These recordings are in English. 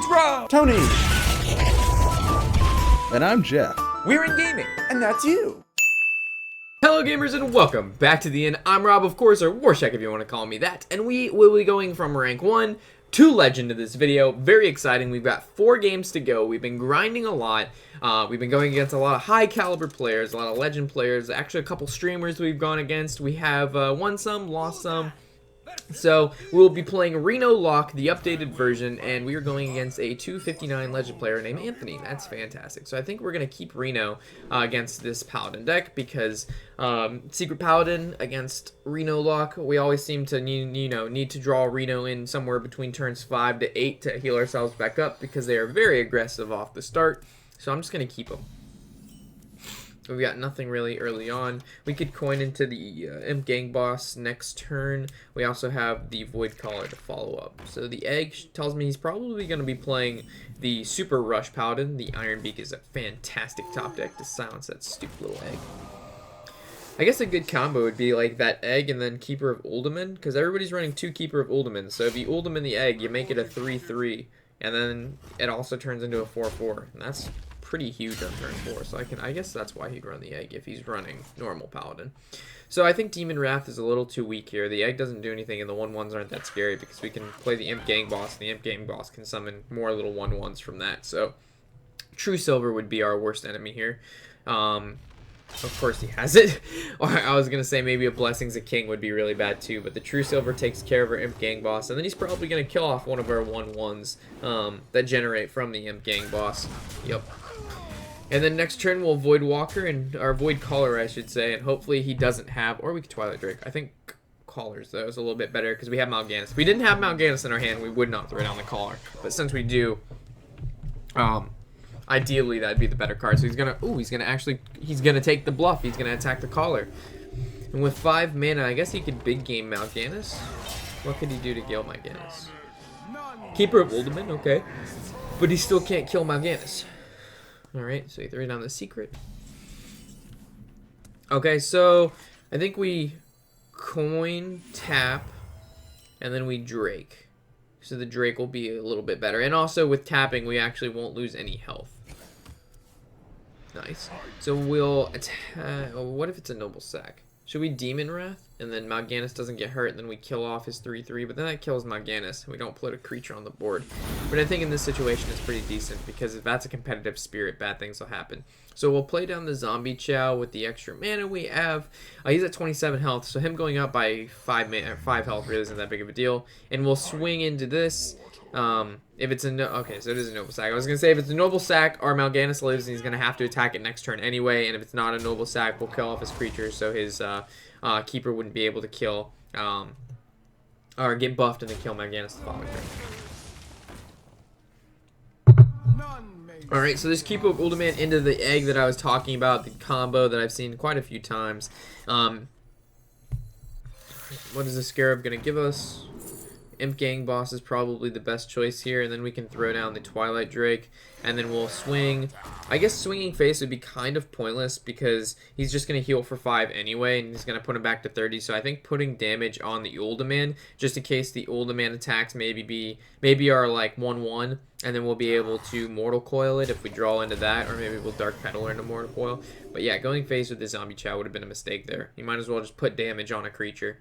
It's Rob! Tony! And I'm Jeff. We're in gaming. And that's you. Hello gamers and welcome back to the inn. I'm Rob, of course, or Warshack if you want to call me that, and we will be going from rank 1 to legend in this video. Very exciting. We've got 4 games to go. We've been grinding a lot. We've been going against a lot of high caliber players, a lot of legend players, actually a couple streamers we've gone against. We have won some, lost some. So we'll be playing Reno Lock, the updated version, and we are going against a 259 legend player named Anthony. That's fantastic. So I think we're going to keep Reno against this Paladin deck because Secret Paladin against Reno Lock, we always seem to need to draw Reno in somewhere between turns 5 to 8 to heal ourselves back up because they are very aggressive off the start. So I'm just going to keep them. We've got nothing really early on. We could coin into the Imp Gang Boss next turn. We also have the Void Caller to follow up. So the egg tells me he's probably going to be playing the Super Rush Paladin. The Iron Beak is a fantastic top deck to silence that stupid little egg. I guess a good combo would be like that egg and then Keeper of Uldaman, because everybody's running 2 Keeper of Uldaman. So if you Uldaman the egg, you make it a 3-3, and then it also turns into a 4-4, and that's pretty huge on turn 4, so I guess that's why he'd run the egg if he's running normal Paladin. So I think Demon Wrath is a little too weak here. The egg doesn't do anything, and the 1/1s aren't that scary because we can play the Imp Gang Boss, and the Imp Gang Boss can summon more little 1/1s from that. So True Silver would be our worst enemy here. Of course he has it. Or I was going to say maybe a Blessings of King would be really bad too, but the True Silver takes care of our Imp Gang Boss, and then he's probably going to kill off one of our 1/1s that generate from the Imp Gang Boss. Yep. And then next turn we'll Void Walker, and our Void Caller I should say, and hopefully he doesn't have, or we could Twilight Drake. I think Callers though is a little bit better because we have Mal'Ganis. If we didn't have Mal'Ganis in our hand, we would not throw down the Caller. But since we do, ideally that'd be the better card. So he's gonna take the bluff. He's gonna attack the Caller. And with 5 mana, I guess he could big game Mal'Ganis. What could he do to kill Mal'Ganis? Keeper of Uldaman, okay. But he still can't kill Mal'Ganis. Alright, so he threw down the secret. Okay, so I think we coin, tap, and then we Drake. So the Drake will be a little bit better. And also with tapping, we actually won't lose any health. Nice. So we'll attack. Oh, what if it's a Noble Sack? Should we Demon Wrath? And then Mal'Ganis doesn't get hurt, and then we kill off his 3/3, but then that kills Mal'Ganis, and we don't put a creature on the board. But I think in this situation it's pretty decent, because if that's a competitive spirit, bad things will happen. So we'll play down the Zombie Chow with the extra mana we have. He's at 27 health, so him going up by 5 health really isn't that big of a deal. And we'll swing into this. If it's a okay, so it is a Noble Sack. I was gonna say if it's a Noble Sack, our Mal'Ganis lives, and he's gonna have to attack it next turn anyway. And if it's not a Noble Sack, we'll kill off his creature, so his Keeper wouldn't be able to kill or get buffed and then kill Mal'Ganis the following turn. Alright, so this Keeper of Uldaman into the egg that I was talking about, the combo that I've seen quite a few times. What is the Scarab gonna give us? Imp Gang Boss is probably the best choice here, and then we can throw down the Twilight Drake, and then we'll swing. I guess swinging face would be kind of pointless because he's just going to heal for 5 anyway, and he's going to put him back to 30, so I think putting damage on the Uldaman, just in case the Uldaman attacks maybe are like 1/1, and then we'll be able to Mortal Coil it if we draw into that, or maybe we'll Dark Peddler into Mortal Coil. But yeah, going face with the Zombie Chow would have been a mistake there. You might as well just put damage on a creature.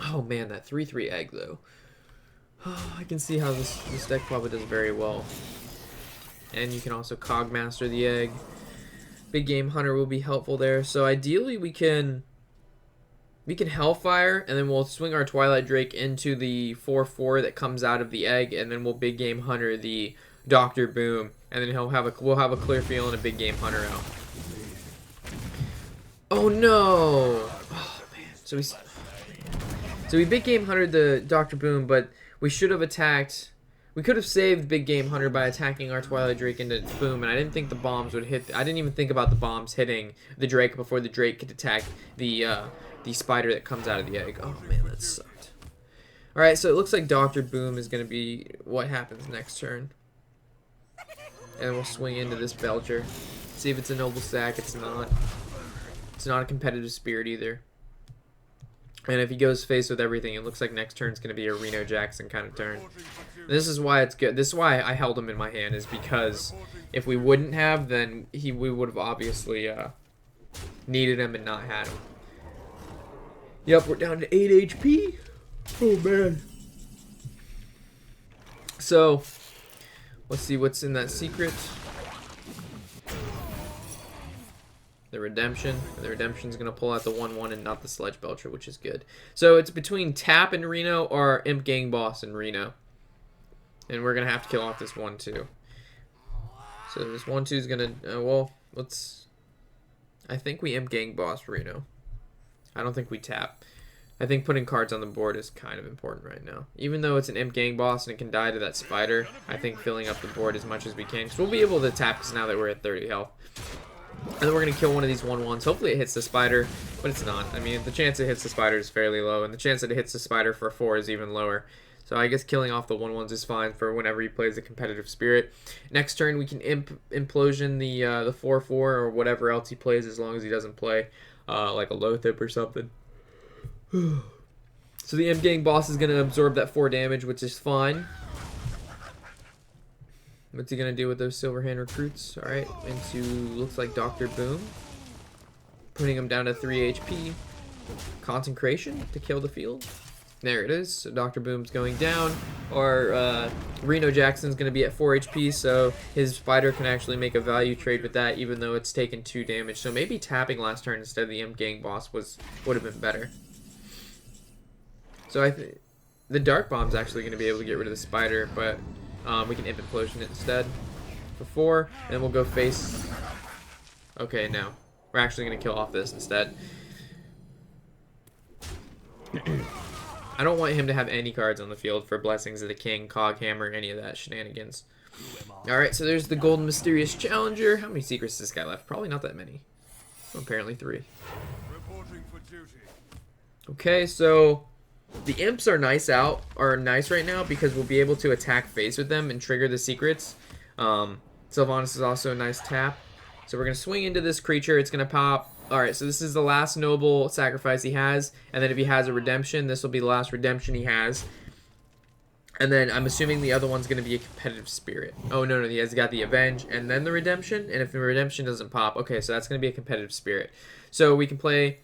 Oh man, that 3/3 egg though. Oh, I can see how this deck probably does very well. And you can also Cogmaster the egg. Big Game Hunter will be helpful there. So ideally we can Hellfire, and then we'll swing our Twilight Drake into the 4/4 that comes out of the egg, and then we'll Big Game Hunter the Dr. Boom, and then we'll have a Clear Field and a Big Game Hunter out. Oh no! Oh man, so we Big Game Hunter the Dr. Boom, but we should have attacked. We could have saved Big Game Hunter by attacking our Twilight Drake into Boom, and I didn't think the bombs would hit. I didn't even think about the bombs hitting the Drake before the Drake could attack the spider that comes out of the egg. Oh man, that sucked. All right, so it looks like Dr. Boom is going to be what happens next turn, and we'll swing into this Belcher. See if it's a Noble Sack. It's not. It's not a competitive spirit either. And if he goes face with everything, it looks like next turn's going to be a Reno Jackson kind of turn. This is why it's good. This is why I held him in my hand, is because if we wouldn't have, then we would have obviously needed him and not had him. Yep, we're down to 8 HP. Oh, man. So, let's see what's in that secret. The Redemption. The Redemption's going to pull out the 1/1 and not the Sledge Belcher, which is good. So it's between Tap and Reno or Imp Gang Boss and Reno. And we're going to have to kill off this 1/2. So this 1/2 is going to... well, let's... I think we Imp Gang Boss Reno. I don't think we tap. I think putting cards on the board is kind of important right now. Even though it's an Imp Gang Boss and it can die to that Spider, I think filling up the board as much as we can. Because we'll be able to tap because now that we're at 30 health. And then we're going to kill one of these 1/1s. Hopefully it hits the Spider, but it's not. I mean, the chance it hits the Spider is fairly low, and the chance that it hits the Spider for 4 is even lower. So I guess killing off the 1/1s is fine for whenever he plays a competitive spirit. Next turn, we can Implosion the 4/4 or whatever else he plays, as long as he doesn't play like a Lothip or something. So the Imp Gang Boss is going to absorb that 4 damage, which is fine. What's he going to do with those Silverhand Recruits? Alright, into, looks like Dr. Boom. Putting him down to 3 HP. Consecration to kill the field. There it is. So Dr. Boom's going down. Or Reno Jackson's going to be at 4 HP, so his Spider can actually make a value trade with that, even though it's taken 2 damage. So maybe tapping last turn instead of the Imp Gang Boss would have been better. So I think the Dark Bomb's actually going to be able to get rid of the Spider, but we can Imp Implosion it instead for 4, and we'll go face. Okay, no. We're actually going to kill off this instead. I don't want him to have any cards on the field for Blessings of the King, Cog Hammer, any of that shenanigans. Alright, so there's the Golden Mysterious Challenger. How many secrets does this guy left? Probably not that many. Well, apparently 3. Okay, so the Imps are nice right now because we'll be able to attack face with them and trigger the secrets. Sylvanas is also a nice tap. So we're going to swing into this creature. It's going to pop. Alright, so this is the last noble sacrifice he has. And then if he has a redemption, this will be the last redemption he has. And then I'm assuming the other one's going to be a competitive spirit. Oh, no, he has got the Avenge and then the redemption. And if the redemption doesn't pop, okay, so that's going to be a competitive spirit. So we can play...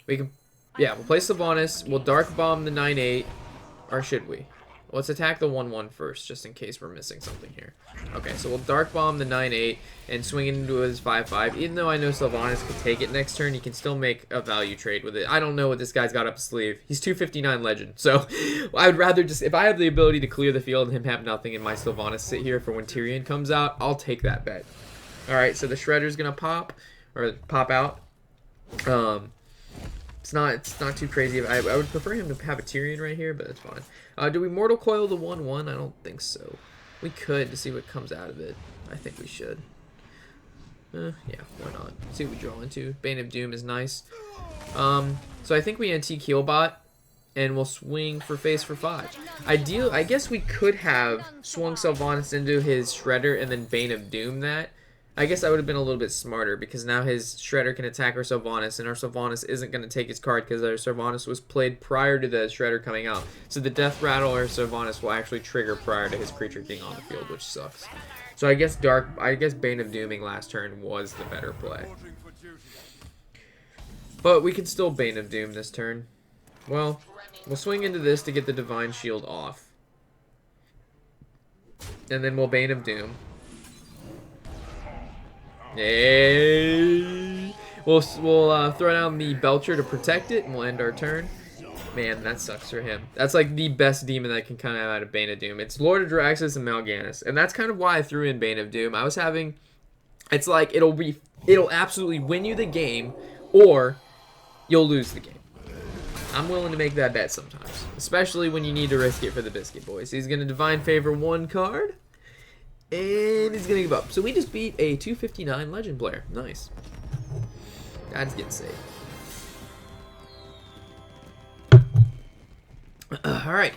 Yeah, we'll play Sylvanas. We'll Dark Bomb the 9/8. Or should we? Let's attack the 1/1 first, just in case we're missing something here. Okay, so we'll Dark Bomb the 9/8 and swing it into his 5/5. Even though I know Sylvanas can take it next turn, he can still make a value trade with it. I don't know what this guy's got up his sleeve. He's 259 legend, so I would rather just, if I have the ability to clear the field and him have nothing and my Sylvanas sit here for when Tyrion comes out, I'll take that bet. Alright, so the Shredder's gonna pop out. It's not too crazy. I would prefer him to have a Tyrion right here, but that's fine. Do we Mortal Coil the 1/1? I don't think so. We could to see what comes out of it. I think we should. Yeah, why not? See what we draw into. Bane of Doom is nice. So I think we antique Healbot, and we'll swing for face for 5. I guess we could have swung Sylvanas into his Shredder and then Bane of Doom that. I guess I would have been a little bit smarter because now his Shredder can attack our Sylvanas, and our Sylvanas isn't going to take his card because our Sylvanas was played prior to the Shredder coming out. So the Death Rattle or Sylvanas will actually trigger prior to his creature being on the field, which sucks. So I guess Bane of Dooming last turn was the better play. But we can still Bane of Doom this turn. Well, we'll swing into this to get the Divine Shield off. And then we'll Bane of Doom. Yay! We'll throw down the Belcher to protect it, and we'll end our turn. Man, that sucks for him. That's like the best demon that can come out of Bane of Doom. It's Lord of Draxus and Mal'Ganis, and that's kind of why I threw in Bane of Doom. I was having, it's like it'll absolutely win you the game, or you'll lose the game. I'm willing to make that bet sometimes, especially when you need to risk it for the biscuit boys. He's gonna Divine Favor 1 card. And he's gonna give up. So we just beat a 259 legend player. Nice. That's getting saved. Alright.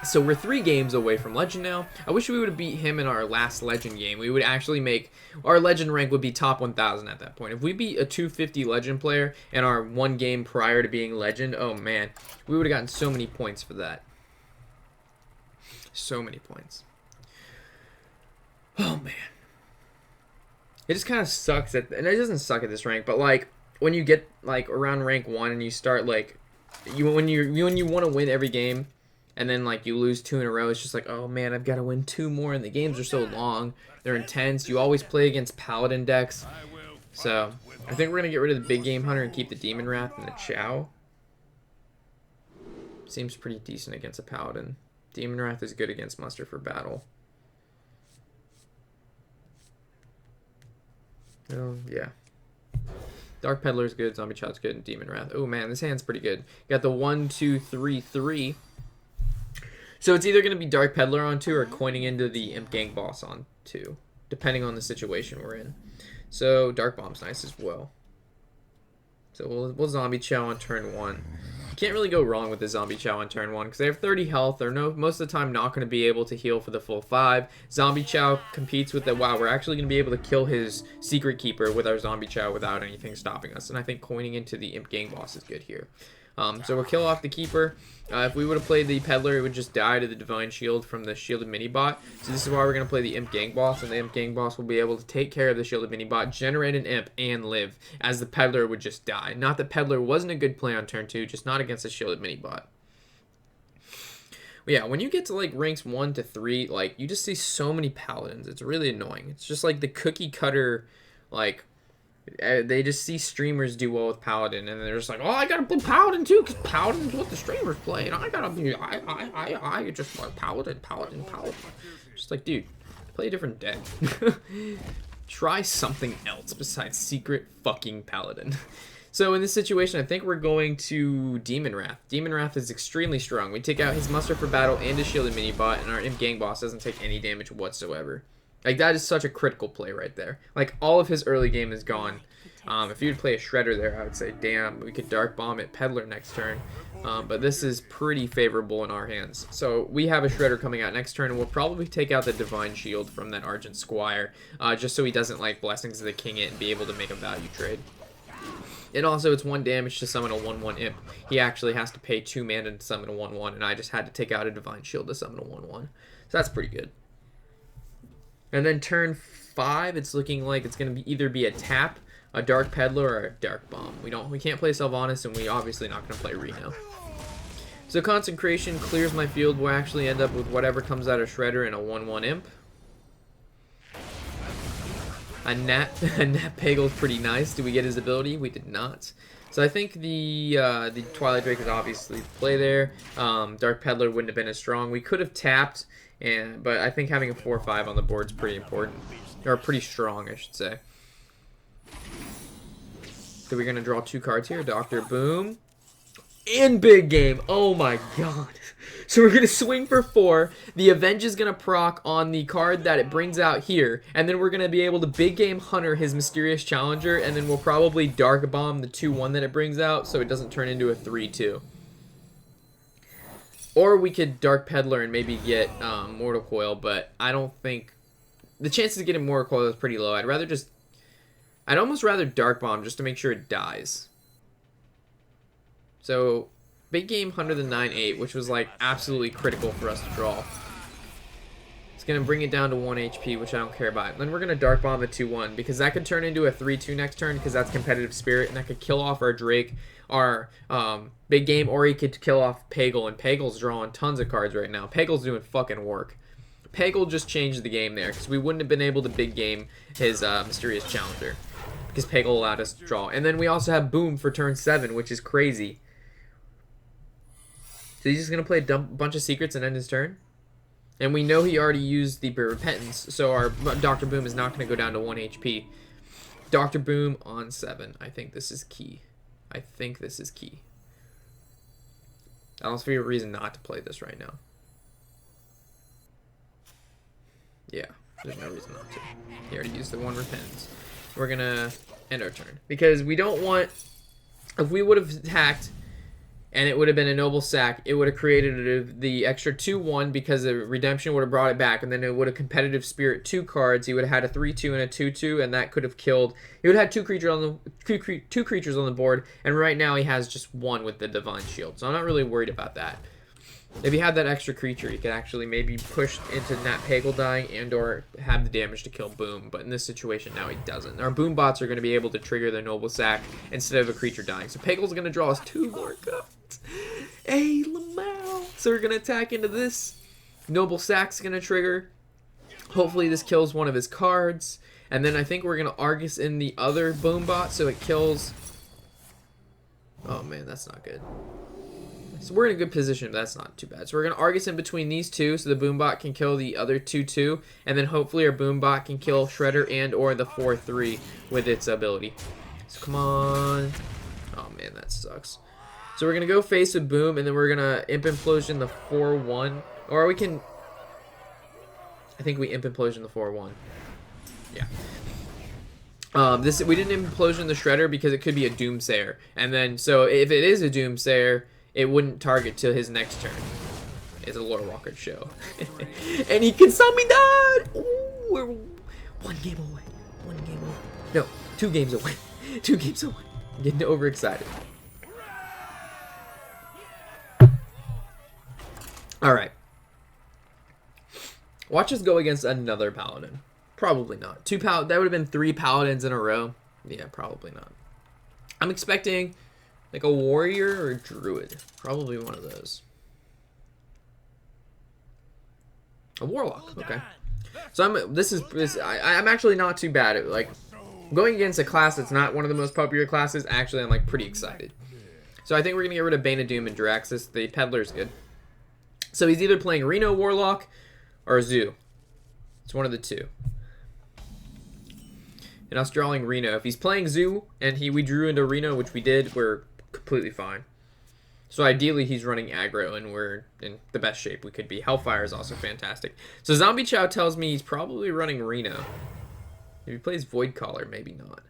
So we're 3 games away from Legend now. I wish we would have beat him in our last Legend game. We would actually make... Our Legend rank would be top 1,000 at that point. If we beat a 250 Legend player in our 1 game prior to being Legend, oh man. We would have gotten so many points for that. So many points. Oh man. It just kind of sucks at... And it doesn't suck at this rank, but like... When you get like around rank 1 and you start like... When you want to win every game... And then, like, you lose 2 in a row. It's just like, oh, man, I've got to win 2 more. And the games are so long. They're intense. You always play against Paladin decks. So, I think we're going to get rid of the big game hunter and keep the Demon Wrath and the Chow. Seems pretty decent against a Paladin. Demon Wrath is good against Muster for battle. Oh, yeah. Dark Peddler is good. Zombie Chow's good. And Demon Wrath. Oh, man, this hand's pretty good. Got the 1, 2, 3, 3. So it's either going to be Dark Peddler on 2 or coining into the Imp Gang Boss on 2, depending on the situation we're in. So Dark Bomb's nice as well. So we'll Zombie Chow on turn 1. You can't really go wrong with the Zombie Chow on turn 1 because they have 30 health. They're most of the time not going to be able to heal for the full 5. Zombie Chow competes with the... Wow, we're actually going to be able to kill his Secret Keeper with our Zombie Chow without anything stopping us. And I think coining into the Imp Gang Boss is good here. So we'll kill off the Keeper. If we would have played the Peddler, it would just die to the Divine Shield from the Shielded Mini-Bot. So this is why we're going to play the Imp Gang Boss, and the Imp Gang Boss will be able to take care of the Shielded Mini-Bot, generate an Imp, and live, as the Peddler would just die. Not that Peddler wasn't a good play on turn 2, just not against the Shielded Mini-Bot. But yeah, when you get to like ranks 1 to 3, like you just see so many Paladins. It's really annoying. It's just like the cookie cutter, like... They just see streamers do well with Paladin, and they're just like, oh, I gotta play Paladin too, because Paladin's what the streamers play, and I gotta be, I just like Paladin. Just like, dude, play a different deck. Try something else besides Secret fucking Paladin. So in this situation, I think we're going to Demon Wrath. Demon Wrath is extremely strong. We take out his Muster for battle and his Shielded Mini-Bot, and our Imp Gang Boss doesn't take any damage whatsoever. Like, that is such a critical play right there. Like, all of his early game is gone. If you would play a Shredder there, I would say, damn, we could Dark Bomb at Peddler next turn. But this is pretty favorable in our hands. So we have a Shredder coming out next turn, and we'll probably take out the Divine Shield from that Argent Squire, just so he doesn't, like, Blessings of the King it and be able to make a value trade. And also, it's 1 damage to summon a 1/1 Imp. He actually has to pay 2 mana to summon a 1/1, and I just had to take out a Divine Shield to summon a 1/1. So that's pretty good. And then turn 5, it's looking like it's going to either be a tap, a Dark Peddler, or a Dark Bomb. We can't play Sylvanas, and we obviously not going to play Reno. So Consecration clears my field. We'll actually end up with whatever comes out of Shredder and a 1/1 Imp. A Nat Pagel's pretty nice. Did we get his ability? We did not. So I think the Twilight Drake is obviously the play there. Dark Peddler wouldn't have been as strong. We could have tapped. But I think having a 4/5 on the board is pretty important. Or pretty strong, I should say. So we're going to draw 2 cards here. Dr. Boom. And Big Game. Oh my god. So we're going to swing for 4. The Avenge is going to proc on the card that it brings out here. And then we're going to be able to Big Game Hunter his Mysterious Challenger. And then we'll probably Dark Bomb the 2/1 that it brings out so it doesn't turn into a 3/2. Or we could Dark Peddler and maybe get Mortal Coil, but I don't think... The chances of getting Mortal Coil is pretty low. I'd almost rather Dark Bomb just to make sure it dies. So, Big Game Hunter the 9/8, which was like absolutely critical for us to draw. It's going to bring it down to 1 HP, which I don't care about. And then we're going to Dark Bomb the 2/1, because that could turn into a 3/2 next turn, because that's Competitive Spirit, and that could kill off our Drake, our Big Game, or he could kill off Pagel, and Pagel's drawing tons of cards right now. Pagel's doing fucking work. Pagel just changed the game there, because we wouldn't have been able to Big Game his Mysterious Challenger, because Pagel allowed us to draw. And then we also have Boom for turn 7, which is crazy. So he's just going to play a bunch of secrets and end his turn? And we know he already used the Repentance, so our Dr. Boom is not going to go down to 1 HP. Dr. Boom on 7. I think this is key. I don't see a reason not to play this right now. Yeah, there's no reason not to. He already used the 1 Repentance. We're going to end our turn. Because we don't want... If we would have attacked and it would have been a noble sack. It would have created the extra 2/1 because the redemption would have brought it back, and then it would have competitive spirit 2 cards. He would have had a 3/2 and a 2/2, and that could have killed. He would have had two creatures on the board, and right now he has just 1 with the divine shield. So I'm not really worried about that. If he had that extra creature, he could actually maybe push into Nat Pagel dying and or have the damage to kill Boom. But in this situation now he doesn't. Our Boom bots are going to be able to trigger their Noble Sack instead of a creature dying. So Pagel's going to draw us 2 more cards. Hey, Lamau. So we're going to attack into this. Noble Sack's going to trigger. Hopefully this kills one of his cards. And then I think we're going to Argus in the other Boom bot so it kills... Oh man, that's not good. So we're in a good position, but that's not too bad. So we're going to Argus in between these 2 so the Boombot can kill the other 2/2. And then hopefully our Boombot can kill Shredder and or the 4/3 with its ability. So come on. Oh man, that sucks. So we're going to go face with Boom, and then we're going to Imp Implosion the 4/1. Or we can... I think we Imp Implosion the 4/1. Yeah. We didn't Implosion the Shredder because it could be a Doomsayer. And then, so if it is a Doomsayer... it wouldn't target till his next turn. It's a Lore Walker show. And he can summon me down! Ooh, we're 1 game away. 1 game away. No, 2 games away. 2 games away. I'm getting overexcited. Alright. Watch us go against another Paladin. Probably not. That would have been 3 Paladins in a row. Yeah, probably not. I'm expecting... like a warrior or a druid. Probably one of those. A warlock. Okay. So I'm actually not too bad at like going against a class that's not one of the most popular classes. Actually, I'm like pretty excited. So I think we're gonna get rid of Bane of Doom and Draxus. The Peddler's good. So he's either playing Reno Warlock or Zoo. It's one of the 2. And us drawing Reno. If he's playing Zoo and we drew into Reno, which we did, we're completely fine. So ideally he's running aggro and we're in the best shape we could be. Hellfire is also fantastic. So Zombie Chow tells me he's probably running Reno. If he plays Void Caller, maybe not.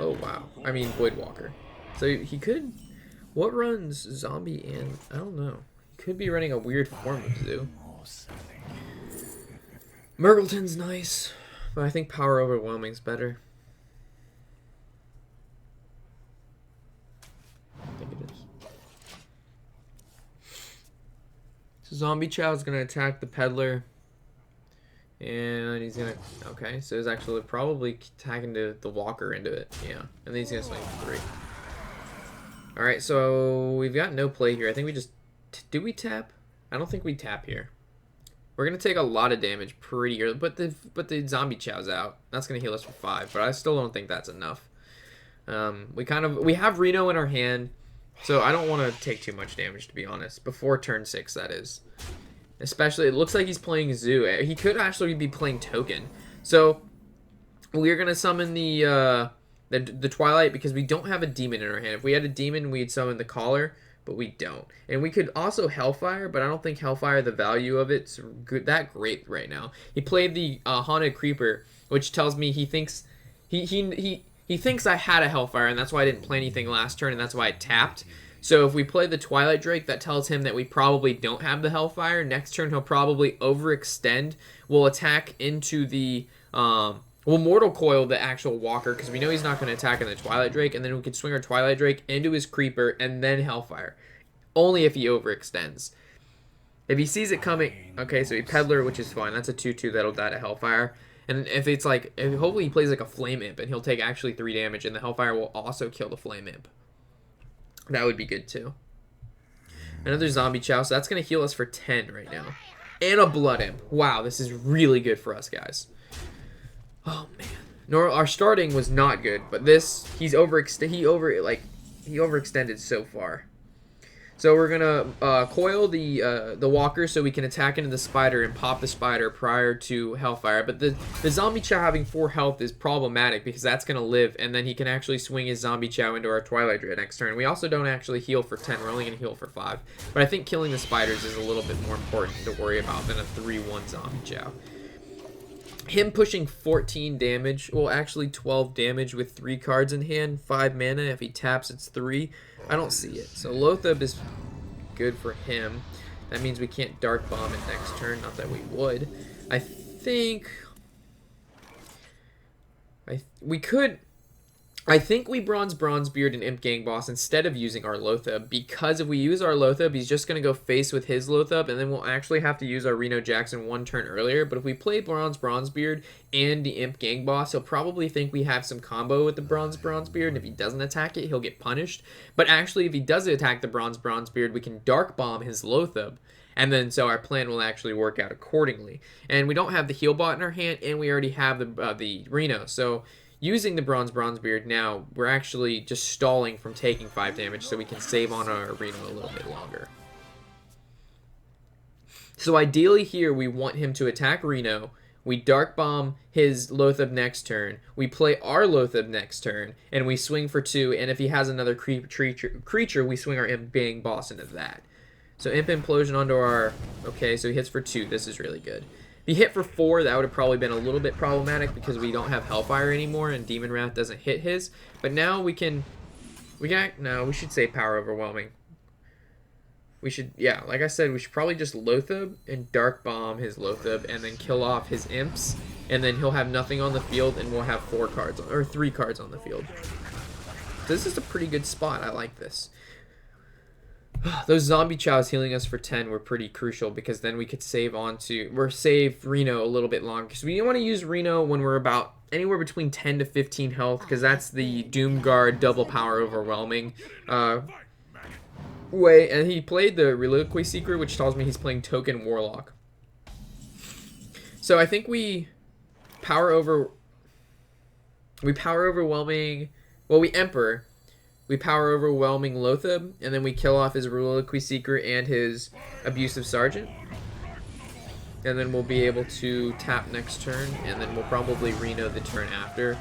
Oh wow. I mean Void Walker. So he could... what runs Zombie and... I don't know. He could be running a weird form of Zoo. Murgleton's nice. But I think Power Overwhelming's better. So Zombie Chow is going to attack the Peddler. And he's going to... okay, so he's actually probably attacking the Walker into it. Yeah, and then he's going to swing 3. Alright, so we've got no play here. I think we just... do we tap? I don't think we tap here. We're going to take a lot of damage pretty early. But the Zombie Chow's out. That's going to heal us for 5. But I still don't think that's enough. We have Reno in our hand. So I don't want to take too much damage, to be honest. Before turn 6, that is. Especially, it looks like he's playing Zoo. He could actually be playing Token. So we're going to summon the Twilight because we don't have a demon in our hand. If we had a demon, we'd summon the Caller, but we don't. And we could also Hellfire, but I don't think Hellfire, the value of it's that great right now. He played the Haunted Creeper, which tells me he thinks... He thinks I had a Hellfire, and that's why I didn't play anything last turn, and that's why I tapped. So if we play the Twilight Drake, that tells him that we probably don't have the Hellfire. Next turn, he'll probably overextend. We'll attack into the... we'll Mortal Coil the actual Walker, because we know he's not going to attack in the Twilight Drake, and then we can swing our Twilight Drake into his Creeper, and then Hellfire. Only if he overextends. If he sees it coming... okay, so he Peddler, which is fine. That's a 2/2 that'll die to Hellfire. And if it's like, hopefully he plays like a Flame Imp, and he'll take actually 3 damage, and the Hellfire will also kill the Flame Imp. That would be good too. Another Zombie Chow, so that's going to heal us for 10 right now. And a Blood Imp. Wow, this is really good for us, guys. Oh, man. Our starting was not good, but this, he overextended so far. So we're gonna coil the Walker so we can attack into the Spider and pop the Spider prior to Hellfire. But the Zombie Chow having 4 health is problematic because that's gonna live, and then he can actually swing his Zombie Chow into our Twilight Dread next turn. We also don't actually heal for 10. We're only gonna heal for 5. But I think killing the Spiders is a little bit more important to worry about than a 3/1 Zombie Chow. him pushing 14 damage, well actually 12 damage with 3 cards in hand, 5 mana. If he taps, it's 3. I don't see it. So Lothab is good for him. That means we can't Dark Bomb it next turn. Not that we would. I think we Bronzebeard and Imp Gang Boss instead of using our Lothab, because if we use our Lothab, he's just going to go face with his Lothab, and then we'll actually have to use our Reno Jackson 1 turn earlier. But if we play Bronzebeard and the Imp Gang Boss, he'll probably think we have some combo with the Bronzebeard, and if he doesn't attack it, he'll get punished. But actually, if he does attack the Bronzebeard, we can Dark Bomb his Lothab, and then so our plan will actually work out accordingly. And we don't have the Heal Bot in our hand, and we already have the Reno, so using the Bronzebeard now, we're actually just stalling from taking 5 damage so we can save on our Reno a little bit longer. So ideally here, we want him to attack Reno, we Dark Bomb his Lothab next turn, we play our Lothab next turn, and we swing for 2, and if he has another creature, we swing our Imp Gang Boss into that. So Imp Implosion onto our... Okay, so he hits for 2, this is really good. If he hit for 4, that would have probably been a little bit problematic because we don't have Hellfire anymore and Demon Wrath doesn't hit his. But now we should say Power Overwhelming. We should, yeah, like I said, we should probably just Lothab and Dark Bomb his Lothab and then kill off his Imps. And then he'll have nothing on the field and we'll have 3 cards on the field. This is a pretty good spot, I like this. Those zombie chows healing us for 10 were pretty crucial because then we could save Reno a little bit longer. Because we want to use Reno when we're about anywhere between 10 to 15 health, because that's the Doomguard double power overwhelming way. And he played the Reliquary Seeker, which tells me he's playing Token Warlock. So I think we Emperor. We power overwhelming Lothab, and then we kill off his Reliquary Seeker and his Abusive Sergeant. And then we'll be able to tap next turn, and then we'll probably Reno the turn after,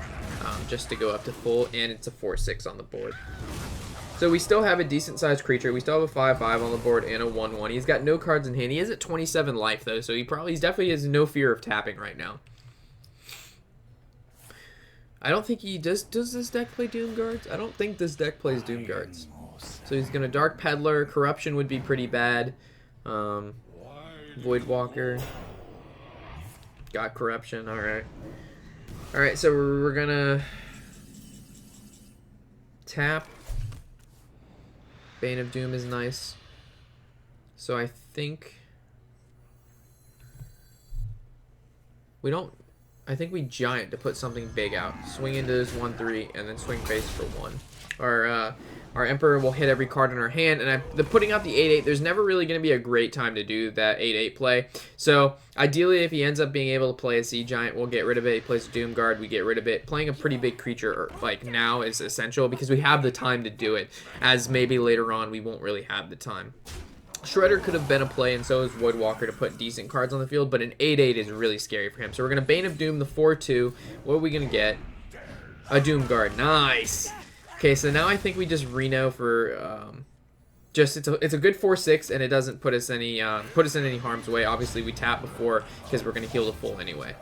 just to go up to full, and it's a 4/6 on the board. So we still have a decent sized creature. We still have a 5/5 on the board and a 1/1. He's got no cards in hand. He is at 27 life though, so he definitely has no fear of tapping right now. I don't think he does. Does this deck play Doom Guards? I don't think this deck plays Doom Guards. So he's gonna Dark Peddler. Corruption would be pretty bad. Voidwalker. Got Corruption. All right. All right. So we're gonna tap. Bane of Doom is nice. So I think we don't. I think we Giant to put something big out. Swing into this 1/3 and then swing face for 1. Our Emperor will hit every card in our hand, and the putting out the 8/8, there's never really going to be a great time to do that 8/8 play. So ideally, if he ends up being able to play a Sea Giant, we'll get rid of it. He plays Doom Guard, we get rid of it. Playing a pretty big creature like now is essential because we have the time to do it, as maybe later on we won't really have the time. Shredder could have been a play, and so is Woodwalker to put decent cards on the field, but an 8/8 is really scary for him. So we're going to Bane of Doom the 4/2. What are we going to get? A Doom Guard. Nice! Okay, so now I think we just Reno for it's a good 4/6, and it doesn't put us in any harm's way. Obviously, we tap before because we're going to heal the full anyway.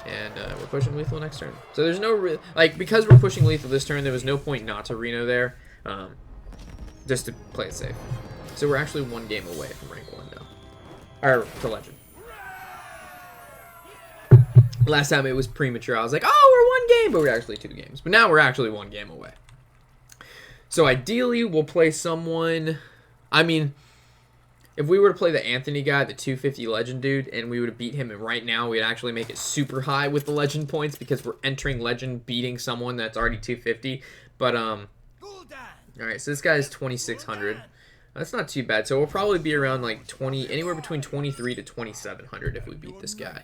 And we're pushing lethal next turn. So there's no because we're pushing lethal this turn, there was no point not to Reno there. Just to play it safe. So we're actually 1 game away from rank 1 now. Or to legend. Last time it was premature. I was like, oh, we're 1 game, but we're actually 2 games. But now we're actually 1 game away. So ideally, we'll play someone... I mean, if we were to play the Anthony guy, the 250 legend dude, and we would have beat him right now, we'd actually make it super high with the legend points because we're entering legend beating someone that's already 250. But, alright, so this guy is 2,600. That's not too bad. So we'll probably be around like anywhere between 2,300 to 2,700 if we beat this guy.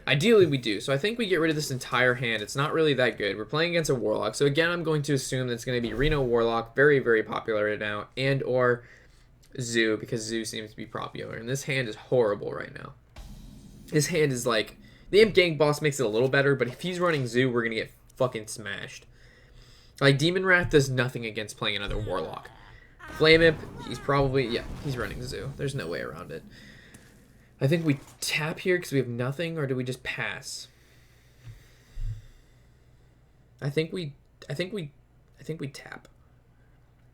Ideally, we do. So I think we get rid of this entire hand. It's not really that good. We're playing against a Warlock. So again, I'm going to assume that it's going to be Reno Warlock, very, very popular right now, and or Zoo, because Zoo seems to be popular. And this hand is horrible right now. This hand is like, the Imp Gang Boss makes it a little better, but if he's running Zoo, we're going to get fucking smashed. Like, Demon Wrath does nothing against playing another Warlock. Flame Imp, he's probably, yeah, he's running Zoo. There's no way around it. I think we tap here because we have nothing, or do we just pass? I think we tap.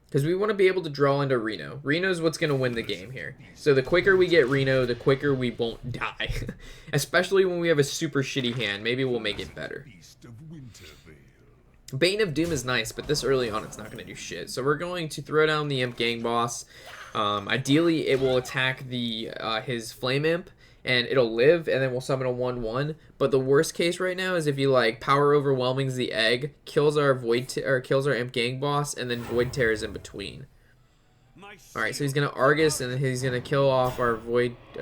Because we want to be able to draw into Reno. Reno's what's going to win the game here. So the quicker we get Reno, the quicker we won't die. Especially when we have a super shitty hand. Maybe we'll make it better. Bane of Doom is nice, but this early on it's not going to do shit. So we're going to throw down the Imp Gang Boss. Ideally, it will attack his Flame Imp, and it'll live, and then we'll summon a 1/1. But the worst case right now is if you like Power Overwhelmings the egg, kills our kills our Imp Gang Boss, and then Void Terrors in between. All right, so he's gonna Argus, and then he's gonna kill off our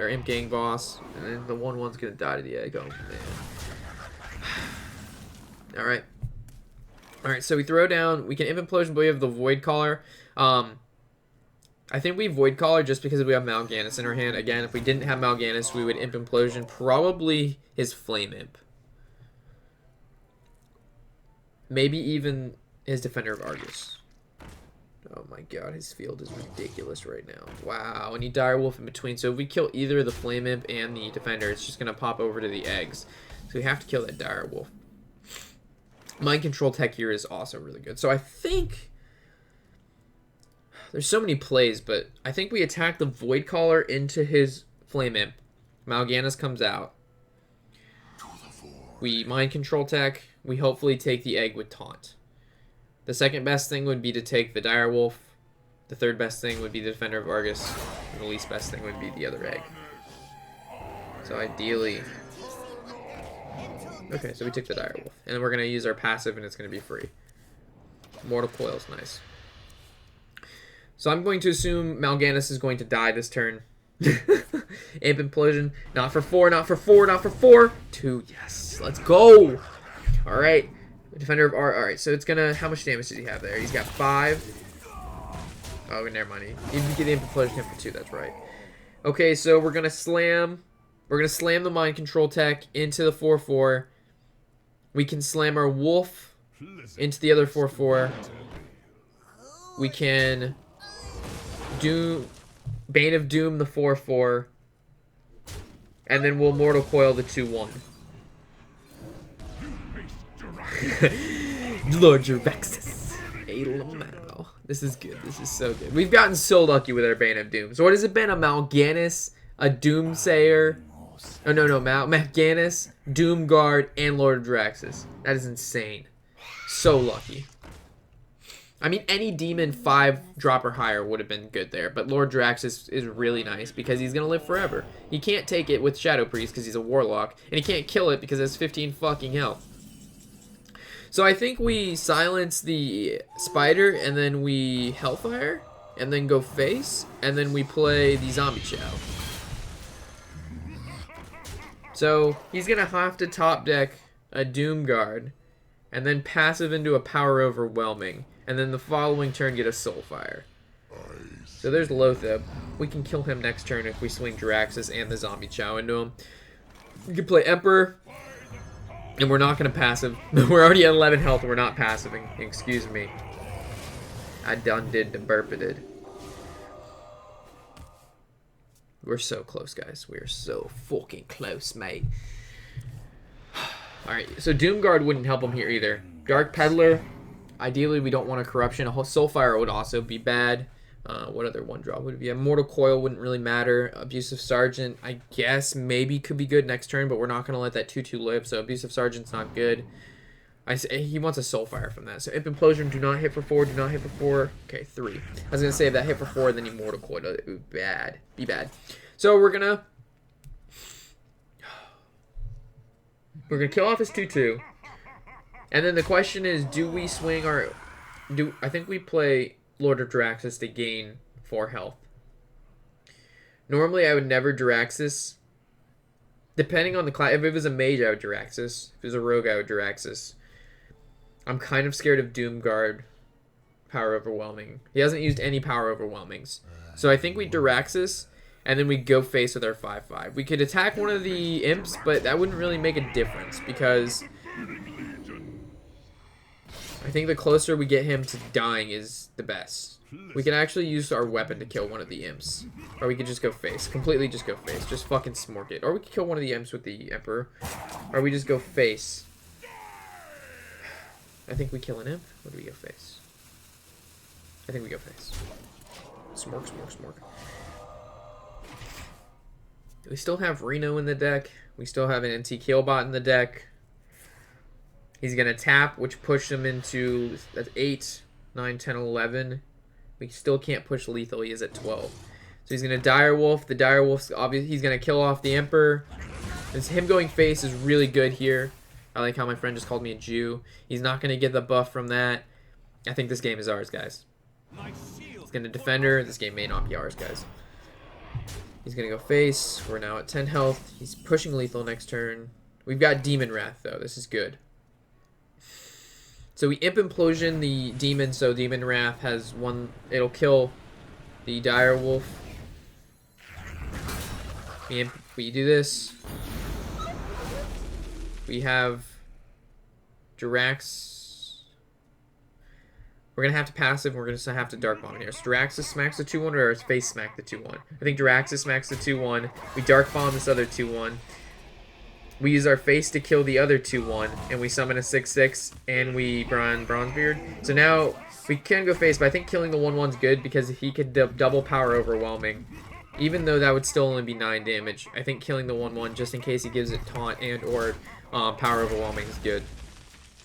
Imp Gang Boss, and then the 1/1's gonna die to the egg. Oh man. All right. All right, so we throw down. We can Imp Implosion, but we have the Void Caller. I think we Void Caller just because we have Mal'Ganis in our hand. Again, if we didn't have Mal'Ganis, we would Imp Implosion. Probably his Flame Imp. Maybe even his Defender of Argus. Oh my god, his field is ridiculous right now. Wow, and he Direwolf in between. So if we kill either the Flame Imp and the Defender, it's just going to pop over to the eggs. So we have to kill that Direwolf. Mind Control Tech here is also really good. So I think... There's so many plays, but I think we attack the Void Caller into his Flame Imp. Mal'Ganis comes out. We Mind Control Tech. We hopefully take the egg with Taunt. The second best thing would be to take the Direwolf. The third best thing would be the Defender of Argus. And the least best thing would be the other egg. So ideally... Okay, so we took the Direwolf. And then we're going to use our passive, and it's going to be free. Mortal Coil's nice. So I'm going to assume Mal'Ganis is going to die this turn. Imp Implosion. Not for 4, not for 4, not for 4. 2, yes. Let's go. All right. Defender of Art. All right, so it's going to... How much damage does he have there? He's got 5. Oh, never mind. He didn't get the Imp Implosion hit for 2. That's right. Okay, so we're going to slam... We're going to slam the Mind Control Tech into the 4/4. We can slam our Wolf into the other 4/4. We can... Bane of Doom the 4/4, and then we'll Mortal Coil the 2/1. Lord Jurvexus. Alamao. This is good. This is so good. We've gotten so lucky with our Bane of Doom. So what has it been? A Mal'Ganis, a Doomsayer. Oh no, Mal'Ganis, Doomguard, and Lord of Draxus. That is insane. So lucky. I mean, any demon 5 drop or higher would have been good there, but Lord Draxus is really nice because he's going to live forever. He can't take it with Shadow Priest because he's a Warlock, and he can't kill it because it has 15 fucking health. So I think we silence the Spider, and then we Hellfire, and then go face, and then we play the Zombie Chow. So he's going to have to top deck a Doomguard, and then passive into a Power Overwhelming. And then the following turn get a Soulfire. So there's Lothab. We can kill him next turn if we swing Draxus and the Zombie Chow into him. We can play Emperor. And we're not going to passive. We're already at 11 health and we're not passiving. Excuse me. I done did the burpited. We're so close, guys. We're so fucking close, mate. Alright, so Doomguard wouldn't help him here either. Dark Peddler. Ideally, we don't want a Corruption. A Soulfire would also be bad. What other 1-drop would it be? A Mortal Coil wouldn't really matter. Abusive Sergeant, I guess, maybe could be good next turn, but we're not going to let that 2/2 live, so Abusive Sergeant's not good. He wants a Soulfire from that. So Imp Implosion, do not hit for 4, do not hit for 4. Okay, 3. I was going to say if that hit for 4, then you Mortal Coil. It would be bad. Be bad. So we're going to kill off his 2/2. And then the question is, do we swing our... I think we play Lord of Draxus to gain 4 health. Normally, I would never Draxus. Depending on the class. If it was a mage, I would Draxus. If it was a rogue, I would Draxus. I'm kind of scared of Doomguard. Power Overwhelming. He hasn't used any Power Overwhelmings. So I think we Draxus, and then we go face with our 5/5. We could attack one of the imps, but that wouldn't really make a difference, because... I think the closer we get him to dying is the best. We can actually use our weapon to kill one of the imps. Or we could just go face. Completely just go face. Just fucking smork it. Or we could kill one of the imps with the emperor. Or we just go face. I think we kill an imp. Or do we go face? I think we go face. Smork, smork, smork. We still have Reno in the deck. We still have an NT Killbot in the deck. He's going to tap, which pushed him into 8, 9, 10, 11. We still can't push lethal. He is at 12. So he's going to Direwolf. The Direwolf's obviously he's going to kill off the Emperor. And him going face is really good here. I like how my friend just called me a Jew. He's not going to get the buff from that. I think this game is ours, guys. He's going to Defender. This game may not be ours, guys. He's going to go face. We're now at 10 health. He's pushing lethal next turn. We've got Demon Wrath, though. This is good. So we Imp Implosion the Demon, so Demon Wrath has one... It'll kill the Direwolf. We do this. We have Jirax. We're going to have to passive. We're going to have to Dark Bomb in here. So Jiraxis smacks the 2-1 or his face smack the 2-1. I think Jiraxis smacks the 2-1. We Dark Bomb this other 2-1. We use our face to kill the other 2-1. And we summon a 6-6. And we Bronzebeard. So now we can go face, but I think killing the 1-1's good because he could double power overwhelming. Even though that would still only be 9 damage. I think killing the 1-1 just in case he gives it taunt and or power overwhelming is good.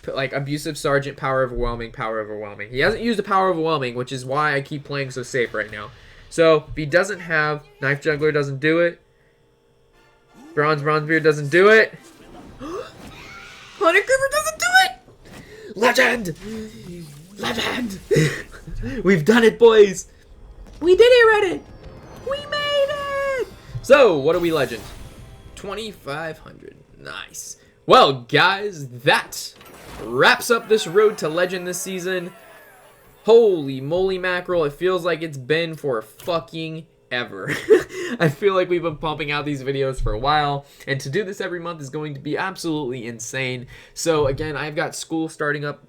Like abusive sergeant, power overwhelming, power overwhelming. He hasn't used a power overwhelming, which is why I keep playing so safe right now. So if he doesn't have Knife Juggler, doesn't do it. Bronzebeard doesn't do it. Hunter Creeper doesn't do it. Legend, legend. We've done it, boys. We did it, Reddit. We made it. So what are we legend? 2,500. Nice. Well, guys, that wraps up this road to legend this season. Holy moly mackerel, it feels like it's been for fucking ever. I feel like we've been pumping out these videos for a while, and to do this every month is going to be absolutely insane. So again, I've got school starting up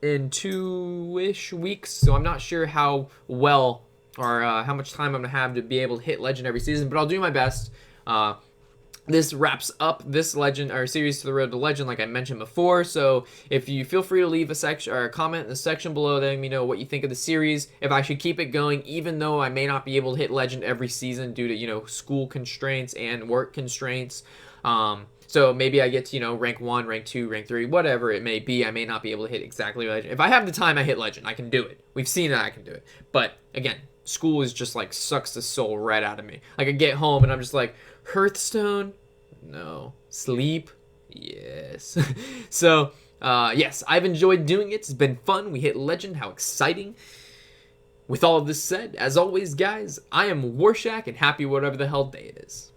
in 2-ish weeks, so I'm not sure how well or how much time I'm gonna have to be able to hit legend every season, but I'll do my best. This wraps up this legend or series to the road to legend, like I mentioned before. So if you feel free to leave a section or a comment in the section below, letting me know what you think of the series. If I should keep it going, even though I may not be able to hit legend every season due to school constraints and work constraints. So maybe I get to rank 1, rank 2, rank 3, whatever it may be. I may not be able to hit exactly legend. If I have the time, I hit legend. I can do it. We've seen that I can do it. But again, school is just like sucks the soul right out of me. Like I get home and I'm just like, Hearthstone? No. Sleep? Yes. So, yes, I've enjoyed doing it. It's been fun. We hit legend. How exciting. With all of this said, as always, guys, I am Warshack and happy whatever the hell day it is.